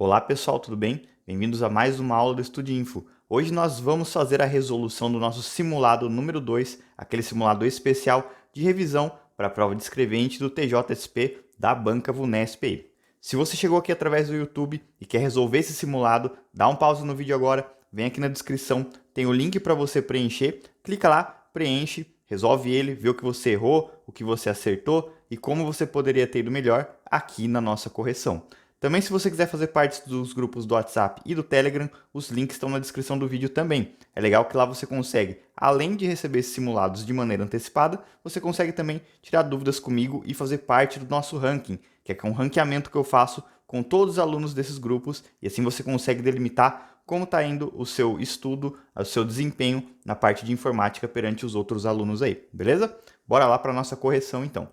Olá pessoal, tudo bem? Bem-vindos a mais uma aula do Estudinfo. Hoje nós vamos fazer a resolução do nosso simulado número 2, aquele simulado especial de revisão para a prova de escrevente do TJSP da Banca Vunesp aí. Se você chegou aqui através do YouTube e quer resolver esse simulado, dá um pause no vídeo agora, vem aqui na descrição, tem o link para você preencher, clica lá, preenche, resolve ele, vê o que você errou, o que você acertou e como você poderia ter ido melhor aqui na nossa correção. Também, se você quiser fazer parte dos grupos do WhatsApp e do Telegram, os links estão na descrição do vídeo também. É legal que lá você consegue, além de receber esses simulados de maneira antecipada, você consegue também tirar dúvidas comigo e fazer parte do nosso ranking, que é um ranqueamento que eu faço com todos os alunos desses grupos, e assim você consegue delimitar como está indo o seu estudo, o seu desempenho na parte de informática perante os outros alunos aí, beleza? Bora lá para a nossa correção então.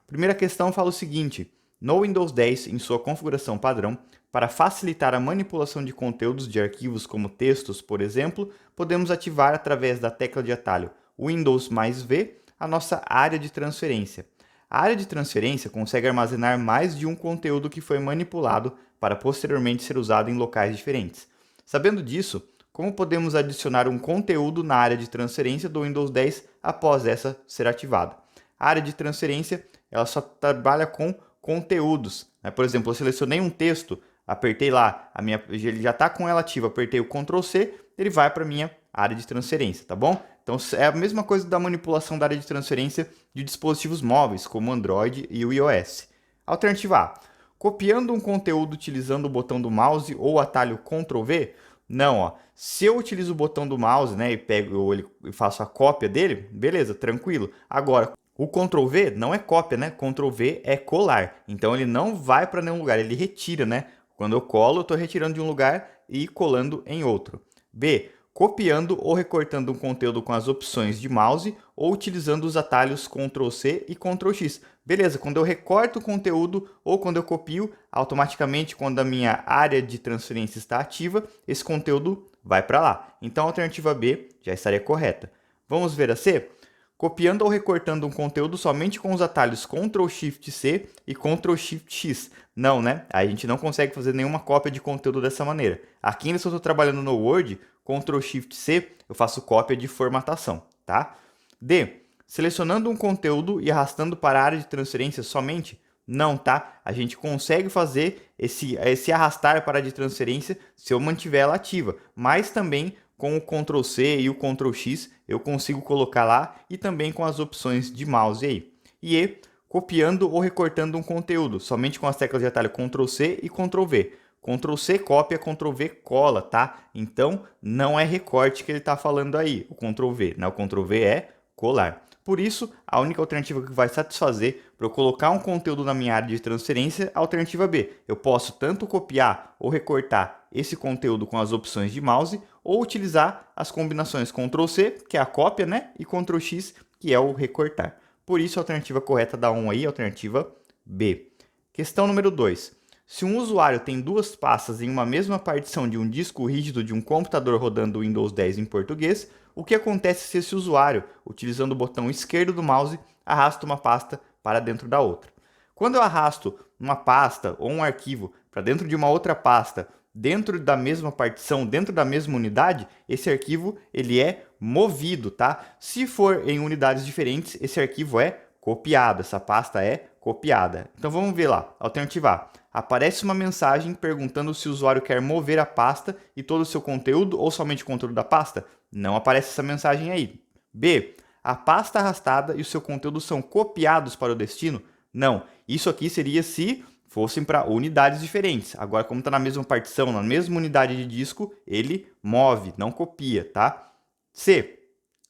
Primeira questão fala o seguinte: no Windows 10, em sua configuração padrão, para facilitar a manipulação de conteúdos de arquivos como textos, por exemplo, podemos ativar através da tecla de atalho Windows mais V a nossa área de transferência. A área de transferência consegue armazenar mais de um conteúdo que foi manipulado para posteriormente ser usado em locais diferentes. Sabendo disso, como podemos adicionar um conteúdo na área de transferência do Windows 10 após essa ser ativada? A área de transferência ela só trabalha com conteúdos, né? Por exemplo, eu selecionei um texto, apertei lá, ele já está com ela ativa, apertei o Ctrl C, ele vai para a minha área de transferência, tá bom? Então é a mesma coisa da manipulação da área de transferência de dispositivos móveis, como o Android e o iOS. Alternativa A: copiando um conteúdo utilizando o botão do mouse ou o atalho Ctrl V? Não, ó. Se eu utilizo o botão do mouse, né, e pego ele e faço a cópia dele, beleza, tranquilo. Agora, o Ctrl V não é cópia, né? Ctrl V é colar. Então ele não vai para nenhum lugar, ele retira, né? Quando eu colo, eu estou retirando de um lugar e colando em outro. B: copiando ou recortando um conteúdo com as opções de mouse ou utilizando os atalhos Ctrl C e Ctrl X. Beleza, quando eu recorto o conteúdo ou quando eu copio, automaticamente quando a minha área de transferência está ativa, esse conteúdo vai para lá. Então a alternativa B já estaria correta. Vamos ver a C? Copiando ou recortando um conteúdo somente com os atalhos Ctrl Shift C e Ctrl Shift X. Não, né? A gente não consegue fazer nenhuma cópia de conteúdo dessa maneira. Aqui, se eu estou trabalhando no Word, Ctrl Shift C, eu faço cópia de formatação, tá? D: selecionando um conteúdo e arrastando para a área de transferência somente? Não, tá? A gente consegue fazer esse arrastar para a área de transferência se eu mantiver ela ativa, mas também com o Ctrl C e o Ctrl X eu consigo colocar lá e também com as opções de mouse aí. E E: copiando ou recortando um conteúdo, somente com as teclas de atalho Ctrl C e Ctrl V. Ctrl C cópia, Ctrl V cola, tá? Então não é recorte que ele está falando aí, o Ctrl V, né? O Ctrl V é colar. Por isso, a única alternativa que vai satisfazer para eu colocar um conteúdo na minha área de transferência é a alternativa B. Eu posso tanto copiar ou recortar esse conteúdo com as opções de mouse ou utilizar as combinações Ctrl C, que é a cópia, né? E Ctrl X, que é o recortar. Por isso, a alternativa correta dá 1 aí, a alternativa B. Questão número 2. Se um usuário tem duas pastas em uma mesma partição de um disco rígido de um computador rodando o Windows 10 em português, o que acontece se esse usuário, utilizando o botão esquerdo do mouse, arrasta uma pasta para dentro da outra? Quando eu arrasto uma pasta ou um arquivo para dentro de uma outra pasta, dentro da mesma partição, dentro da mesma unidade, esse arquivo ele é movido, tá? Se for em unidades diferentes, esse arquivo é copiado, essa pasta é copiada. Então vamos ver lá. Alternativa A: aparece uma mensagem perguntando se o usuário quer mover a pasta e todo o seu conteúdo ou somente o conteúdo da pasta? Não aparece essa mensagem aí. B: a pasta arrastada e o seu conteúdo são copiados para o destino? Não. Isso aqui seria se fossem para unidades diferentes. Agora, como está na mesma partição, na mesma unidade de disco, ele move, não copia, tá? C: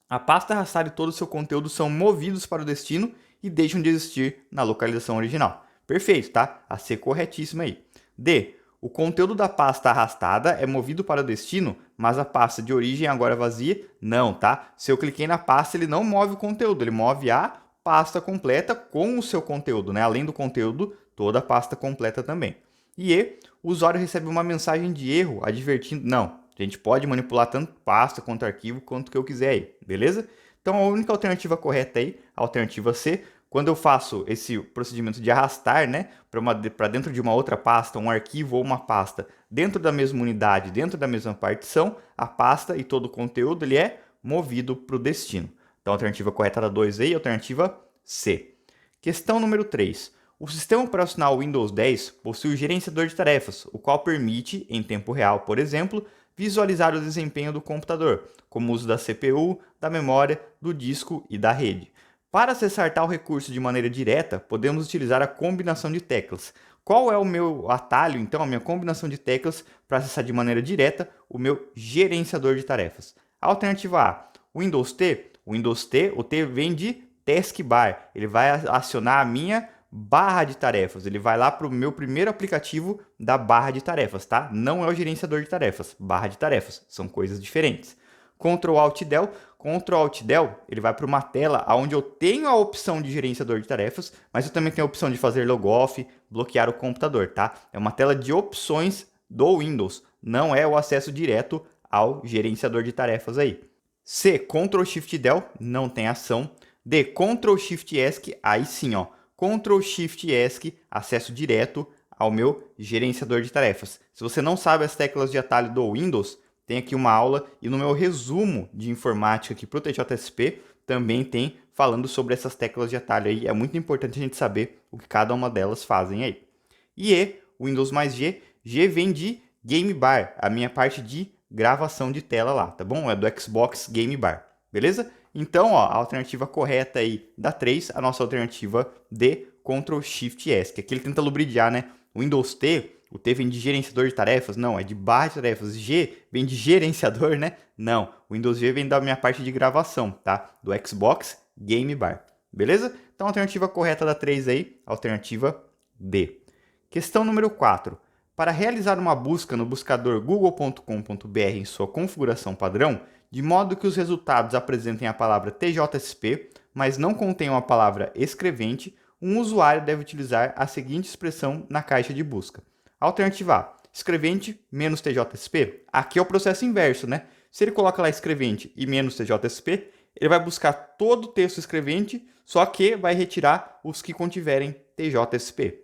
a pasta arrastada e todo o seu conteúdo são movidos para o destino e deixam de existir na localização original. Perfeito, tá? A C corretíssima aí. D: o conteúdo da pasta arrastada é movido para o destino, mas a pasta de origem agora vazia? Não, tá? Se eu cliquei na pasta, ele não move o conteúdo, ele move a pasta completa com o seu conteúdo, né? Além do conteúdo, toda a pasta completa também. E o usuário recebe uma mensagem de erro advertindo... Não, a gente pode manipular tanto pasta quanto arquivo quanto que eu quiser aí, beleza? Então a única alternativa correta aí, a alternativa C, quando eu faço esse procedimento de arrastar, né, para dentro de uma outra pasta, um arquivo ou uma pasta, dentro da mesma unidade, dentro da mesma partição, a pasta e todo o conteúdo ele é movido para o destino. Então, a alternativa correta da 2 aí, alternativa C. Questão número 3. O sistema operacional Windows 10 possui o gerenciador de tarefas, o qual permite, em tempo real, por exemplo, visualizar o desempenho do computador, como o uso da CPU, da memória, do disco e da rede. Para acessar tal recurso de maneira direta, podemos utilizar a combinação de teclas. Qual é o meu atalho, então, a minha combinação de teclas para acessar de maneira direta o meu gerenciador de tarefas? Alternativa A, Windows T. Windows T, o T vem de Taskbar. Ele vai acionar a minha barra de tarefas. Ele vai lá para o meu primeiro aplicativo da barra de tarefas, tá? Não é o gerenciador de tarefas, barra de tarefas. São coisas diferentes. Ctrl Alt Del. Ctrl Alt Del, ele vai para uma tela onde eu tenho a opção de gerenciador de tarefas, mas eu também tenho a opção de fazer logoff, bloquear o computador, tá? É uma tela de opções do Windows, não é o acesso direto ao gerenciador de tarefas aí. C, Ctrl Shift Del, não tem ação. D, Ctrl Shift ESC, aí sim, ó. Ctrl Shift ESC, acesso direto ao meu gerenciador de tarefas. Se você não sabe as teclas de atalho do Windows, tem aqui uma aula e no meu resumo de informática aqui para o TJSP também tem falando sobre essas teclas de atalho aí. É muito importante a gente saber o que cada uma delas fazem aí. E E, Windows mais G, G vem de Game Bar, a minha parte de gravação de tela lá, tá bom? É do Xbox Game Bar, beleza? Então, ó, a alternativa correta aí da 3, a nossa alternativa D, Ctrl Shift ESC. Aqui ele tenta lubridiar, né? O Windows T, o T vem de gerenciador de tarefas? Não, é de barra de tarefas. G vem de gerenciador, né? Não, o Windows G vem da minha parte de gravação, tá? Do Xbox Game Bar, beleza? Então, a alternativa correta da 3 aí, alternativa D. Questão número 4. Para realizar uma busca no buscador google.com.br em sua configuração padrão, de modo que os resultados apresentem a palavra TJSP, mas não contenham a palavra escrevente, um usuário deve utilizar a seguinte expressão na caixa de busca. Alternativa A, escrevente menos TJSP. Aqui é o processo inverso, né? Se ele coloca lá escrevente e menos TJSP, ele vai buscar todo o texto escrevente, só que vai retirar os que contiverem TJSP.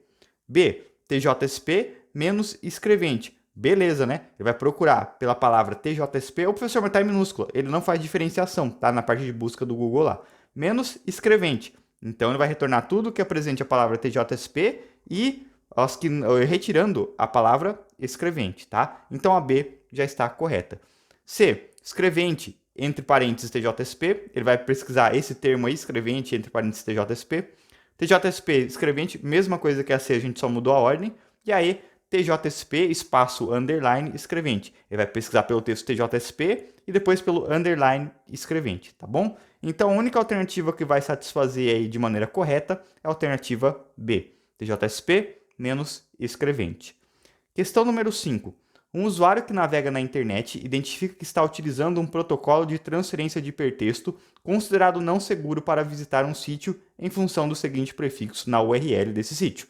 B, TJSP menos escrevente. Beleza, né? Ele vai procurar pela palavra TJSP, o professor, mas tá em minúsculo. Ele não faz diferenciação, tá? Na parte de busca do Google lá. Menos escrevente. Então, ele vai retornar tudo que apresente a palavra TJSP e retirando a palavra escrevente, tá? Então, a B já está correta. C, escrevente, entre parênteses TJSP. Ele vai pesquisar esse termo aí, escrevente, entre parênteses TJSP. TJSP, escrevente, mesma coisa que a C, a gente só mudou a ordem. E aí, TJSP, espaço, underline, escrevente. Ele vai pesquisar pelo texto TJSP e depois pelo underline, escrevente, tá bom? Então, a única alternativa que vai satisfazer aí de maneira correta é a alternativa B. TJSP menos escrevente. Questão número 5. Um usuário que navega na internet identifica que está utilizando um protocolo de transferência de hipertexto considerado não seguro para visitar um sítio em função do seguinte prefixo na URL desse sítio.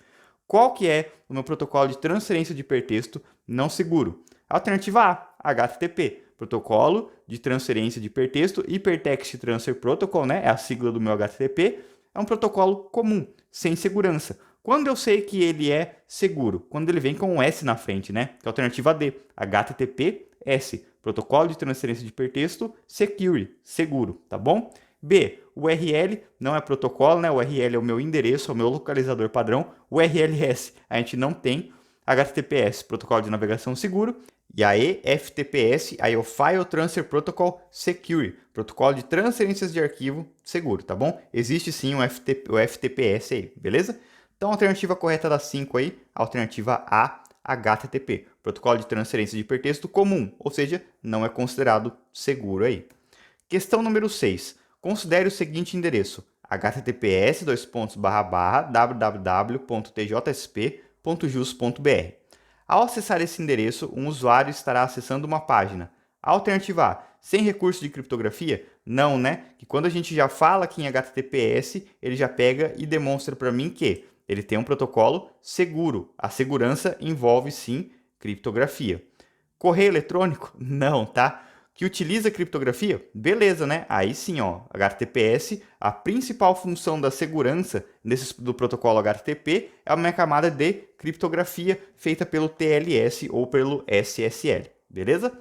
Qual que é o meu protocolo de transferência de hipertexto não seguro? Alternativa A, HTTP, protocolo de transferência de hipertexto, Hypertext Transfer Protocol, né? É a sigla do meu HTTP, é um protocolo comum, sem segurança. Quando eu sei que ele é seguro? Quando ele vem com um S na frente, né? Que é a alternativa D, HTTPS, protocolo de transferência de hipertexto secure, seguro, tá bom? B, URL não é protocolo, né? O URL é o meu endereço, é o meu localizador padrão. URLS a gente não tem. HTTPS, protocolo de navegação seguro. E aí, FTPS, aí é o File Transfer Protocol Secure, protocolo de transferências de arquivo seguro, tá bom? Existe sim o FTPS aí, beleza? Então, a alternativa correta da 5 aí, alternativa A, HTTP, protocolo de transferência de hipertexto comum, ou seja, não é considerado seguro aí. Questão número 6. Considere o seguinte endereço: https://www.tjsp.jus.br. Ao acessar esse endereço, um usuário estará acessando uma página. Alternativa A, sem recurso de criptografia? Não, né? Que quando a gente já fala aqui em HTTPS, ele já pega e demonstra para mim que ele tem um protocolo seguro. A segurança envolve sim criptografia. Correio eletrônico? Não, tá? Que utiliza criptografia? Beleza, né? Aí sim, ó, HTTPS, a principal função da segurança do protocolo HTTP é uma camada de criptografia feita pelo TLS ou pelo SSL, beleza?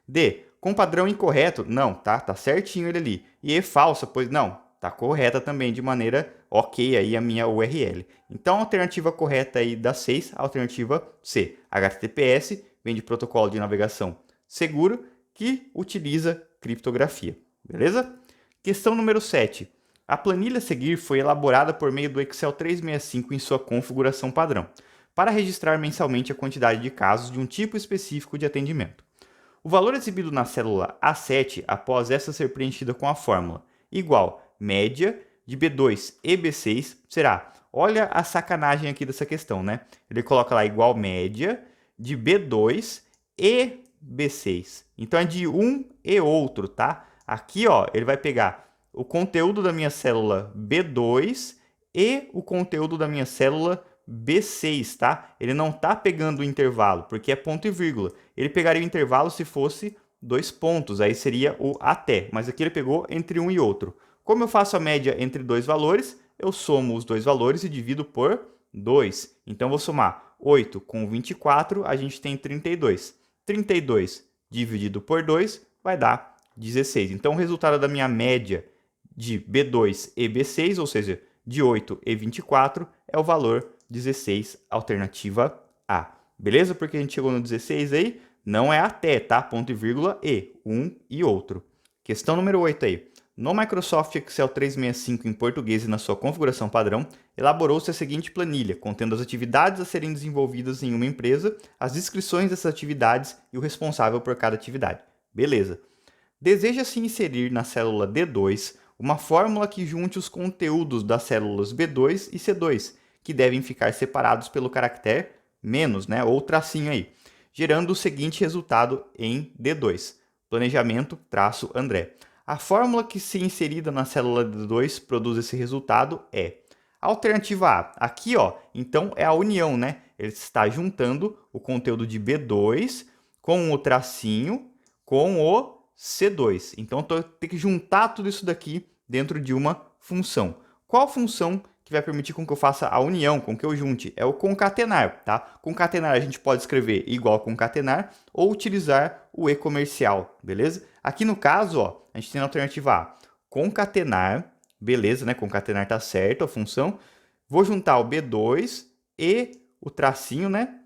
D, com padrão incorreto? Não, tá certinho ele ali. E E falsa? Pois não, tá correta também, de maneira ok aí a minha URL. Então, a alternativa correta aí da 6, a alternativa C. HTTPS vem de protocolo de navegação seguro que utiliza criptografia, beleza? Questão número 7. A planilha a seguir foi elaborada por meio do Excel 365 em sua configuração padrão, para registrar mensalmente a quantidade de casos de um tipo específico de atendimento. O valor exibido na célula A7, após essa ser preenchida com a fórmula igual média de B2 e B6, será, olha a sacanagem aqui dessa questão, né? Ele coloca lá igual média de B2 e B6. Então é de um e outro, tá? Aqui, ó, ele vai pegar o conteúdo da minha célula B2 e o conteúdo da minha célula B6, tá? Ele não tá pegando o intervalo, porque é ponto e vírgula. Ele pegaria o intervalo se fosse 2 pontos, aí seria o até, mas aqui ele pegou entre um e outro. Como eu faço a média entre dois valores, eu somo os dois valores e divido por 2. Então, vou somar 8 com 24, a gente tem 32. 32 dividido por 2 vai dar 16. Então, o resultado da minha média de B2 e B6, ou seja, de 8 e 24, é o valor 16, alternativa A. Beleza? Porque a gente chegou no 16 aí, não é até, tá? Ponto e vírgula e, um e outro. Questão número 8 aí. No Microsoft Excel 365 em português e na sua configuração padrão, elaborou-se a seguinte planilha, contendo as atividades a serem desenvolvidas em uma empresa, as descrições dessas atividades e o responsável por cada atividade. Beleza. Deseja-se inserir na célula D2 uma fórmula que junte os conteúdos das células B2 e C2, que devem ficar separados pelo caractere menos, né, ou tracinho aí, gerando o seguinte resultado em D2. Planejamento, André. A fórmula que se inserida na célula D2 produz esse resultado é alternativa A. Aqui, ó, então é a união, né? Ele está juntando o conteúdo de B2 com o tracinho com o C2. Então, eu tenho que juntar tudo isso daqui dentro de uma função. Qual função que vai permitir com que eu faça a união, com que eu junte? É o concatenar, tá? Concatenar a gente pode escrever igual concatenar ou utilizar o e comercial, beleza? Aqui no caso, ó, a gente tem a alternativa A, concatenar, beleza, né? Concatenar tá certo a função. Vou juntar o B2 e o tracinho, né?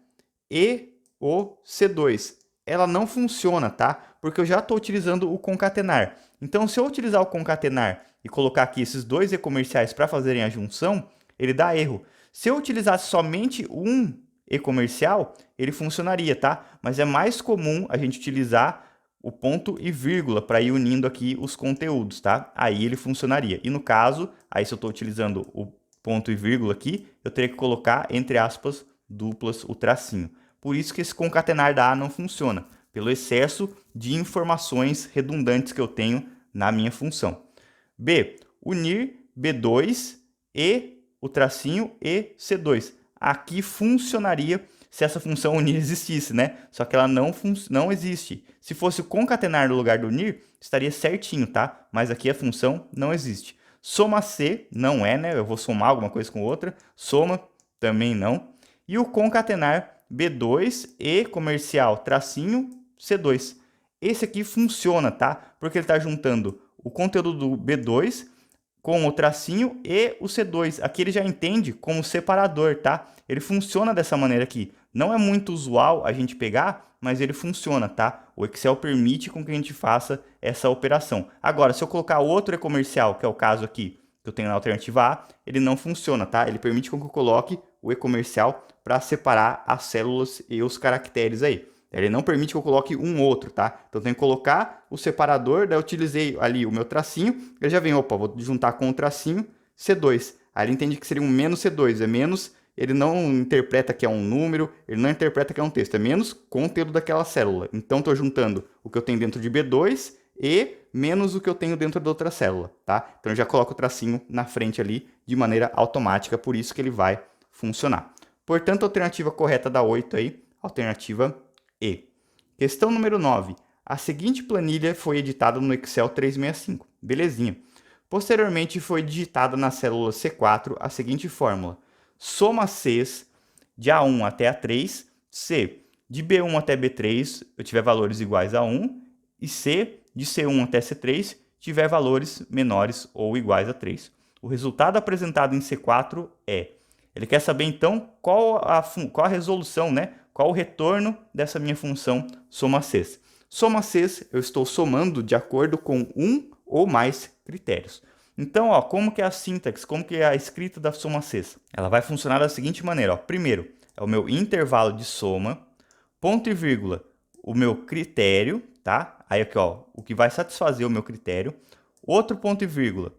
E o C2. Ela não funciona, tá? Porque eu já estou utilizando o concatenar. Então, se eu utilizar o concatenar e colocar aqui esses dois e-comerciais para fazerem a junção, ele dá erro. Se eu utilizasse somente um e-comercial, ele funcionaria, tá? Mas é mais comum a gente utilizar o ponto e vírgula para ir unindo aqui os conteúdos, tá? Aí ele funcionaria. E no caso, aí se eu estou utilizando o ponto e vírgula aqui, eu teria que colocar, entre aspas, duplas o tracinho. Por isso que esse concatenar da A não funciona, pelo excesso de informações redundantes que eu tenho na minha função. B, unir B2 e o tracinho e C2. Aqui funcionaria se essa função unir existisse, né? Só que ela não existe. Se fosse o concatenar no lugar do unir, estaria certinho, tá? Mas aqui a função não existe. Soma C não é, né? Eu vou somar alguma coisa com outra. Soma também não. E o concatenar B2 e comercial tracinho C2. Esse aqui funciona, tá? Porque ele está juntando o conteúdo do B2 com o tracinho e o C2. Aqui ele já entende como separador, tá? Ele funciona dessa maneira aqui. Não é muito usual a gente pegar, mas ele funciona, tá? O Excel permite com que a gente faça essa operação. Agora, se eu colocar outro e-comercial, que é o caso aqui, que eu tenho na alternativa A, ele não funciona, tá? Ele permite com que eu coloque o e-comercial para separar as células e os caracteres aí. Ele não permite que eu coloque um outro, tá? Então, eu tenho que colocar o separador, daí eu utilizei ali o meu tracinho, ele já vem, opa, vou juntar com o tracinho C2. Aí ele entende que seria um menos C2, é menos, ele não interpreta que é um número, ele não interpreta que é um texto, é menos conteúdo daquela célula. Então, estou juntando o que eu tenho dentro de B2 e menos o que eu tenho dentro da outra célula, tá? Então, eu já coloco o tracinho na frente ali de maneira automática, por isso que ele vai funcionar. Portanto, a alternativa correta da 8 aí, alternativa E. Questão número 9. a seguinte planilha foi editada no Excel 365. Belezinha. Posteriormente, foi digitada na célula C4 a seguinte fórmula: soma Cs de A1 até A3, C de B1 até B3 eu tiver valores iguais a 1, e C de C1 até C3 tiver valores menores ou iguais a 3. O resultado apresentado em C4 é... Ele quer saber, então, qual a resolução, né? Qual o retorno dessa minha função soma Cs. Soma Cs eu estou somando de acordo com um ou mais critérios. Então, ó, como que é a sintaxe, como que é a escrita da soma Cs? Ela vai funcionar da seguinte maneira, ó. Primeiro, é o meu intervalo de soma, ponto e vírgula, o meu critério, tá? Aí aqui, ó, o que vai satisfazer o meu critério. Outro ponto e vírgula,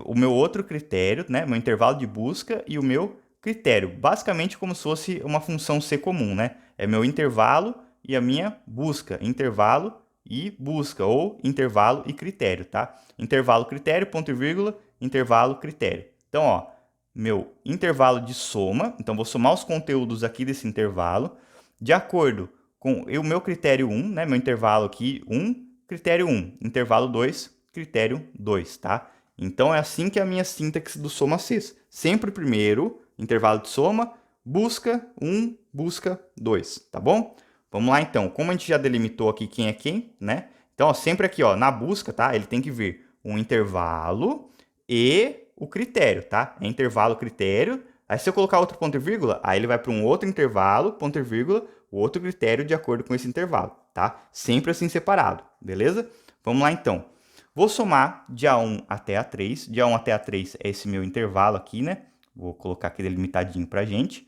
o meu outro critério, né? Meu intervalo de busca e o meu critério. Basicamente como se fosse uma função C comum, né? É meu intervalo e a minha busca. Intervalo e busca, ou intervalo e critério, tá? Intervalo, critério, ponto e vírgula, intervalo, critério. Então, ó, meu intervalo de soma, então vou somar os conteúdos aqui desse intervalo, de acordo com o meu critério 1, né? Meu intervalo aqui, 1, critério 1, intervalo 2, critério 2, tá? Então, é assim que é a minha sintaxe do soma Cs. Sempre primeiro, intervalo de soma, busca 1, busca 2, tá bom? Vamos lá, então. Como a gente já delimitou aqui quem é quem, né? Então, ó, sempre aqui, ó, na busca, tá? Ele tem que vir um intervalo e o critério, tá? É intervalo, critério. Aí, se eu colocar outro ponto e vírgula, aí ele vai para um outro intervalo, ponto e vírgula, o outro critério de acordo com esse intervalo, tá? Sempre assim separado, beleza? Vamos lá, então. Vou somar de A1 até A3. De A1 até A3 é esse meu intervalo aqui, né? Vou colocar aqui delimitadinho pra gente.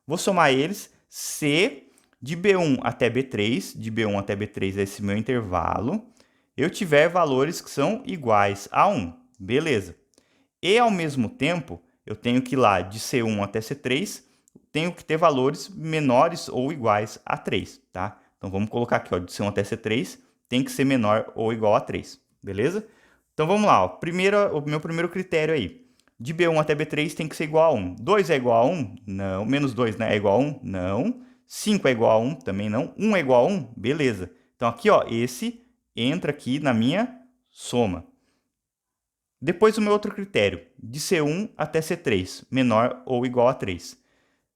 Vou somar eles. C de B1 até B3. De B1 até B3 é esse meu intervalo. Eu tiver valores que são iguais a 1. Beleza. E, ao mesmo tempo, eu tenho que ir lá de C1 até C3, tenho que ter valores menores ou iguais a 3, tá? Então, vamos colocar aqui, ó, de C1 até C3, tem que ser menor ou igual a 3. Beleza? Então vamos lá, ó. O meu primeiro critério aí. De B1 até B3 tem que ser igual a 1. 2 é igual a 1? Não. Menos 2, né? É igual a 1? Não. 5 é igual a 1? Também não. 1 é igual a 1? Beleza. Então aqui, ó, esse entra aqui na minha soma. Depois o meu outro critério, de C1 até C3, menor ou igual a 3.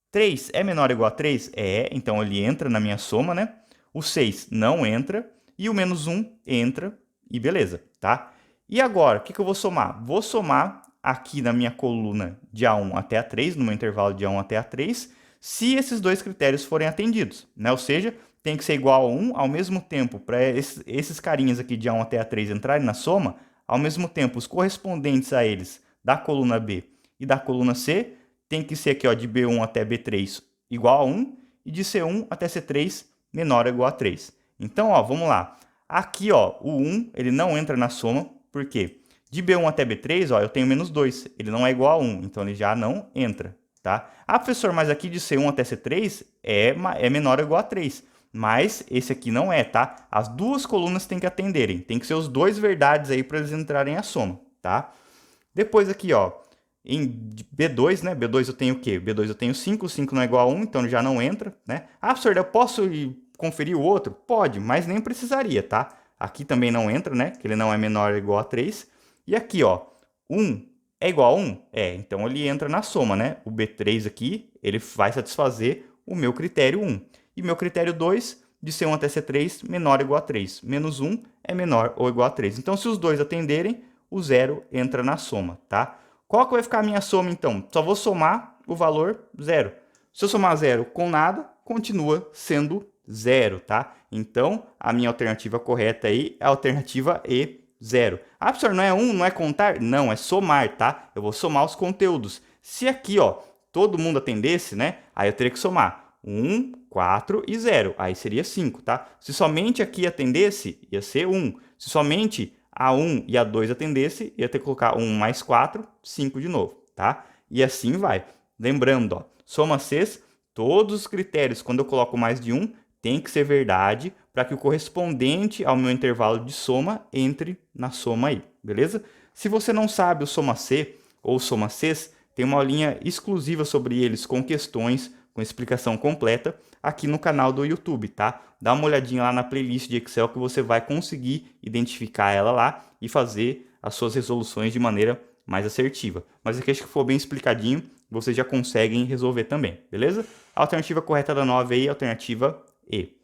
3 é menor ou igual a 3? É, então ele entra na minha soma, né? O 6 não entra e o menos 1 entra. E beleza, tá? E agora, o que eu vou somar? Vou somar aqui na minha coluna de A1 até A3, no meu intervalo de A1 até A3, se esses dois critérios forem atendidos, né? Ou seja, tem que ser igual a 1, ao mesmo tempo, para esses carinhas aqui de A1 até A3 entrarem na soma, ao mesmo tempo, os correspondentes a eles da coluna B e da coluna C tem que ser aqui, ó, de B1 até B3 igual a 1 e de C1 até C3 menor ou igual a 3. Então, ó, vamos lá. Aqui, ó, o 1, ele não entra na soma, por quê? De B1 até B3, ó, eu tenho menos 2, ele não é igual a 1, então ele já não entra, tá? Ah, professor, mas aqui de C1 até C3 é menor ou igual a 3, mas esse aqui não é, tá? As duas colunas têm que atenderem, tem que ser os dois verdades aí para eles entrarem a soma, tá? Depois aqui, ó, em B2, né? B2 eu tenho o quê? B2 eu tenho 5, 5 não é igual a 1, então ele já não entra, né? Ah, professor, eu posso conferir o outro? Pode, mas nem precisaria, tá? Aqui também não entra, né? Que ele não é menor ou igual a 3. E aqui, ó, 1 é igual a 1? É, então ele entra na soma, né? O B3 aqui, ele vai satisfazer o meu critério 1. E meu critério 2, de C1 até C3, menor ou igual a 3. Menos 1 é menor ou igual a 3. Então, se os dois atenderem, o 0 entra na soma, tá? Qual que vai ficar a minha soma, então? Só vou somar o valor 0. Se eu somar 0 com nada, continua sendo 0, tá? Então, a minha alternativa correta aí é a alternativa E, 0. Ah, professor, não é 1, não é contar? Não, é somar, tá? Eu vou somar os conteúdos. Se aqui, ó, todo mundo atendesse, né? Aí eu teria que somar 1, 4 e 0. Aí seria 5, tá? Se somente aqui atendesse, ia ser 1. Se somente a 1 e a 2 atendesse, ia ter que colocar 1 mais 4, 5 de novo, tá? E assim vai. Lembrando, ó, soma Cs, todos os critérios, quando eu coloco mais de um, tem que ser verdade para que o correspondente ao meu intervalo de soma entre na soma aí, beleza? Se você não sabe o soma C ou soma Cs, tem uma aulinha exclusiva sobre eles com questões com explicação completa aqui no canal do YouTube, tá? Dá uma olhadinha lá na playlist de Excel que você vai conseguir identificar ela lá e fazer as suas resoluções de maneira mais assertiva. Mas aqui acho que ficou bem explicadinho, vocês já conseguem resolver também, beleza? A alternativa correta da 9 aí, alternativa E.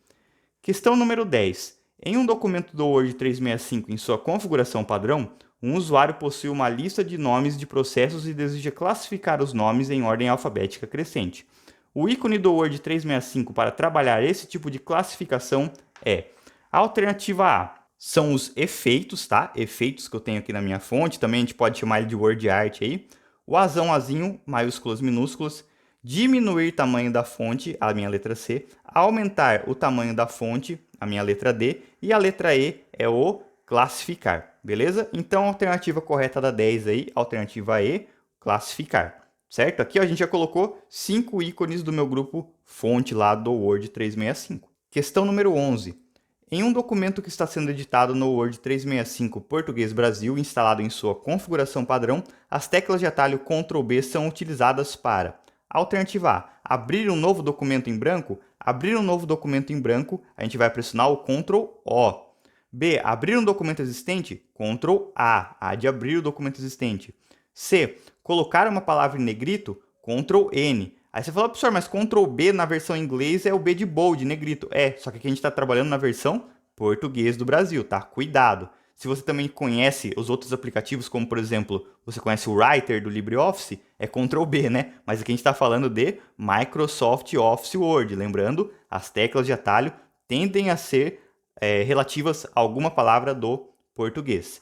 Questão número 10. Em um documento do Word 365 em sua configuração padrão, um usuário possui uma lista de nomes de processos e deseja classificar os nomes em ordem alfabética crescente. O ícone do Word 365 para trabalhar esse tipo de classificação é a alternativa A. São os efeitos, tá? Efeitos que eu tenho aqui na minha fonte, também a gente pode chamar ele de Word Art aí. O Azão, Azinho, maiúsculas, minúsculas. Diminuir tamanho da fonte, a minha letra C. Aumentar o tamanho da fonte, a minha letra D. E a letra E é o classificar, beleza? Então, a alternativa correta da 10 aí, alternativa E, classificar, certo? Aqui ó, a gente já colocou 5 ícones do meu grupo fonte lá do Word 365. Questão número 11. Em um documento que está sendo editado no Word 365 Português Brasil, instalado em sua configuração padrão, as teclas de atalho Ctrl B são utilizadas para: alternativa A, abrir um novo documento em branco. Abrir um novo documento em branco, a gente vai pressionar o Ctrl O. B, abrir um documento existente. Ctrl A de abrir o documento existente. C, colocar uma palavra em negrito. Ctrl N. Aí você fala, professor, mas Ctrl B na versão em inglês é o B de bold, negrito. É, só que aqui a gente está trabalhando na versão português do Brasil, tá? Cuidado. Se você também conhece os outros aplicativos, como por exemplo, você conhece o Writer do LibreOffice, é Ctrl B, né? Mas aqui a gente está falando de Microsoft Office Word. Lembrando, as teclas de atalho tendem a ser relativas a alguma palavra do português.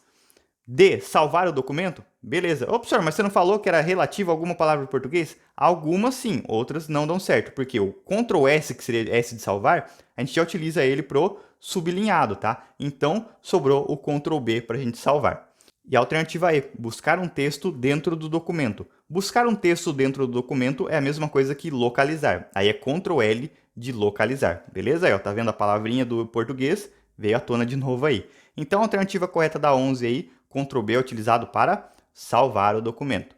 D, salvar o documento? Beleza. Ô, professor, mas você não falou que era relativo a alguma palavra do português? Algumas sim, outras não dão certo, porque o Ctrl S, que seria S de salvar, a gente já utiliza ele pro sublinhado, tá? Então, sobrou o Ctrl B para a gente salvar. E a alternativa E, buscar um texto dentro do documento. Buscar um texto dentro do documento é a mesma coisa que localizar. Aí é Ctrl L de localizar, beleza? Aí, ó, tá vendo a palavrinha do português? Veio à tona de novo aí. Então, a alternativa correta da 11 aí, Ctrl B é utilizado para salvar o documento.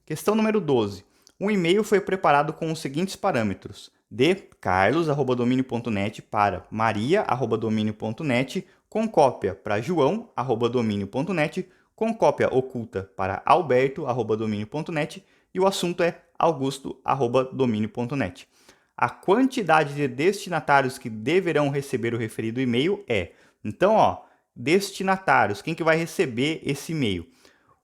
Questão número 12. Um e-mail foi preparado com os seguintes parâmetros: de carlos@domínio.net para maria@domínio.net, com cópia para joão@domínio.net, com cópia oculta para alberto@domínio.net e o assunto é augusto@domínio.net. A quantidade de destinatários que deverão receber o referido e-mail é... Então, ó, destinatários, quem que vai receber esse e-mail?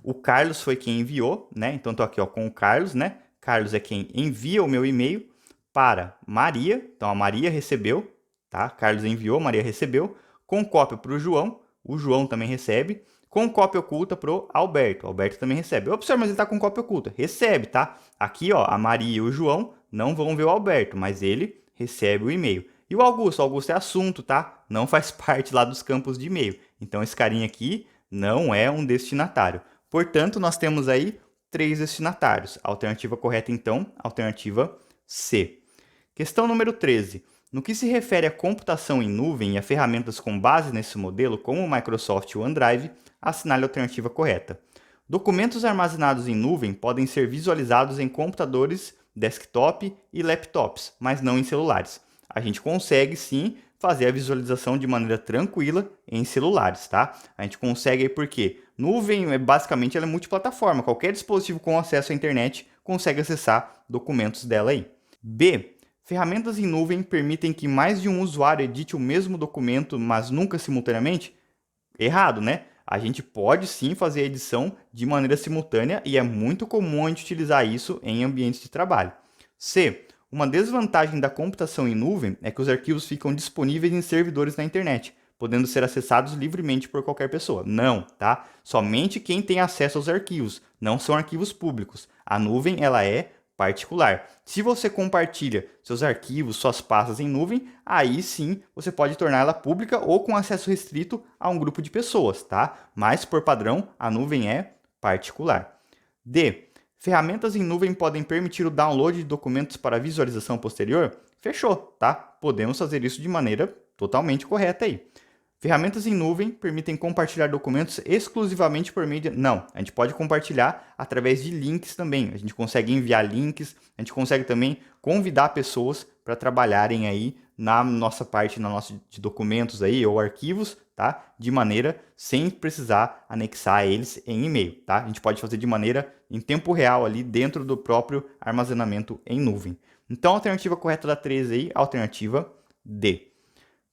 O Carlos foi quem enviou, né? Então, estou aqui ó, com o Carlos, né? Carlos é quem envia o meu e-mail para Maria. Então, a Maria recebeu, tá? Carlos enviou, Maria recebeu. Com cópia para o João também recebe. Com cópia oculta para o Alberto também recebe. Ô, professor, mas ele está com cópia oculta. Recebe, tá? Aqui, ó, a Maria e o João não vão ver o Alberto, mas ele recebe o e-mail. E o Augusto é assunto, tá? Não faz parte lá dos campos de e-mail. Então, esse carinha aqui não é um destinatário. Portanto, nós temos aí 3 destinatários. A alternativa correta, então, alternativa C. Questão número 13. No que se refere à computação em nuvem e a ferramentas com base nesse modelo, como o Microsoft OneDrive, assinale a alternativa correta. Documentos armazenados em nuvem podem ser visualizados em computadores, desktop e laptops, mas não em celulares. A gente consegue, sim, fazer a visualização de maneira tranquila em celulares, tá? A gente consegue aí porque nuvem, basicamente, ela é multiplataforma. Qualquer dispositivo com acesso à internet consegue acessar documentos dela aí. B. Ferramentas em nuvem permitem que mais de um usuário edite o mesmo documento, mas nunca simultaneamente? Errado, né? A gente pode sim fazer a edição de maneira simultânea e é muito comum a gente utilizar isso em ambientes de trabalho. C. Uma desvantagem da computação em nuvem é que os arquivos ficam disponíveis em servidores na internet, podendo ser acessados livremente por qualquer pessoa. Não, tá? Somente quem tem acesso aos arquivos, não são arquivos públicos. A nuvem, ela é particular. Se você compartilha seus arquivos, suas pastas em nuvem, aí sim você pode torná-la pública ou com acesso restrito a um grupo de pessoas, tá? Mas, por padrão, a nuvem é particular. D. Ferramentas em nuvem podem permitir o download de documentos para visualização posterior? Fechou, tá? Podemos fazer isso de maneira totalmente correta aí. Ferramentas em nuvem permitem compartilhar documentos exclusivamente por meio de... Não, a gente pode compartilhar através de links também. A gente consegue enviar links, a gente consegue também convidar pessoas para trabalharem aí na nossa parte, de documentos aí ou arquivos, tá? De maneira sem precisar anexar eles em e-mail, tá? A gente pode fazer de maneira em tempo real ali dentro do próprio armazenamento em nuvem. Então, a alternativa correta da 13 aí, alternativa D.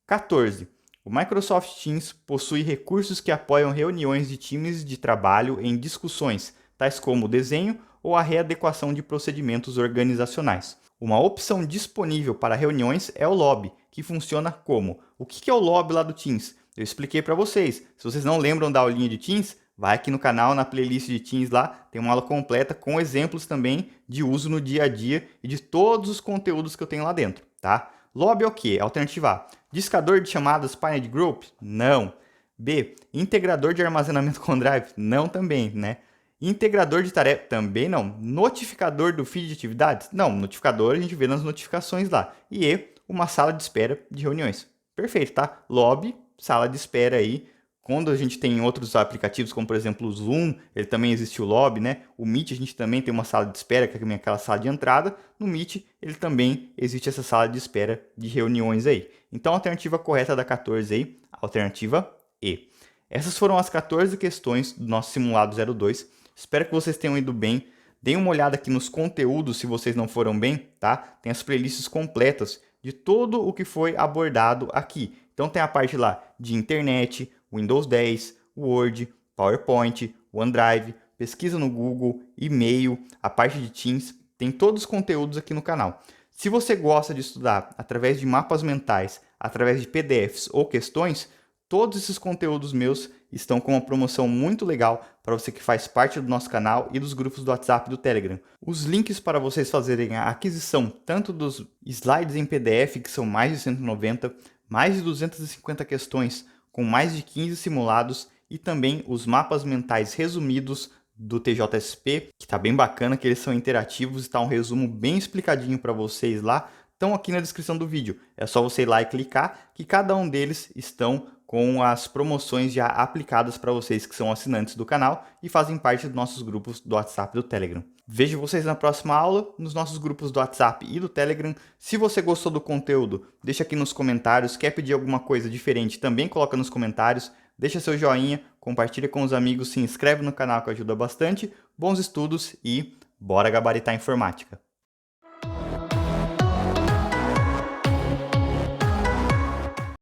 14. O Microsoft Teams possui recursos que apoiam reuniões de times de trabalho em discussões, tais como o desenho ou a readequação de procedimentos organizacionais. Uma opção disponível para reuniões é o Lobby, que funciona como? O que é o Lobby lá do Teams? Eu expliquei para vocês. Se vocês não lembram da aulinha de Teams, vai aqui no canal, na playlist de Teams lá, tem uma aula completa com exemplos também de uso no dia a dia e de todos os conteúdos que eu tenho lá dentro, tá? Lobby é o quê? Alternativa A. Discador de chamadas Painted Group? Não. B. Integrador de armazenamento com Drive? Não também, né? Integrador de tarefa? Também não. Notificador do feed de atividades? Não. Notificador a gente vê nas notificações lá. E E. Uma sala de espera de reuniões. Perfeito, tá? Lobby, sala de espera aí. Quando a gente tem outros aplicativos, como por exemplo o Zoom, ele também existe o Lobby, né? O Meet a gente também tem uma sala de espera, que é aquela sala de entrada. No Meet, ele também existe essa sala de espera de reuniões aí. Então, a alternativa correta da 14 aí, alternativa E. Essas foram as 14 questões do nosso simulado 02. Espero que vocês tenham ido bem. Deem uma olhada aqui nos conteúdos se vocês não foram bem, tá? Tem as playlists completas de tudo o que foi abordado aqui. Então tem a parte lá de internet, Windows 10, Word, PowerPoint, OneDrive, pesquisa no Google, e-mail, a parte de Teams, tem todos os conteúdos aqui no canal. Se você gosta de estudar através de mapas mentais, através de PDFs ou questões, todos esses conteúdos meus estão com uma promoção muito legal para você que faz parte do nosso canal e dos grupos do WhatsApp e do Telegram. Os links para vocês fazerem a aquisição tanto dos slides em PDF, que são mais de 190, mais de 250 questões, com mais de 15 simulados, e também os mapas mentais resumidos do TJSP, que está bem bacana, que eles são interativos e está um resumo bem explicadinho para vocês lá, estão aqui na descrição do vídeo. É só você ir lá e clicar, que cada um deles estão com as promoções já aplicadas para vocês que são assinantes do canal e fazem parte dos nossos grupos do WhatsApp e do Telegram. Vejo vocês na próxima aula, nos nossos grupos do WhatsApp e do Telegram. Se você gostou do conteúdo, deixa aqui nos comentários. Quer pedir alguma coisa diferente, também coloca nos comentários. Deixa seu joinha, compartilha com os amigos, se inscreve no canal que ajuda bastante. Bons estudos e bora gabaritar informática!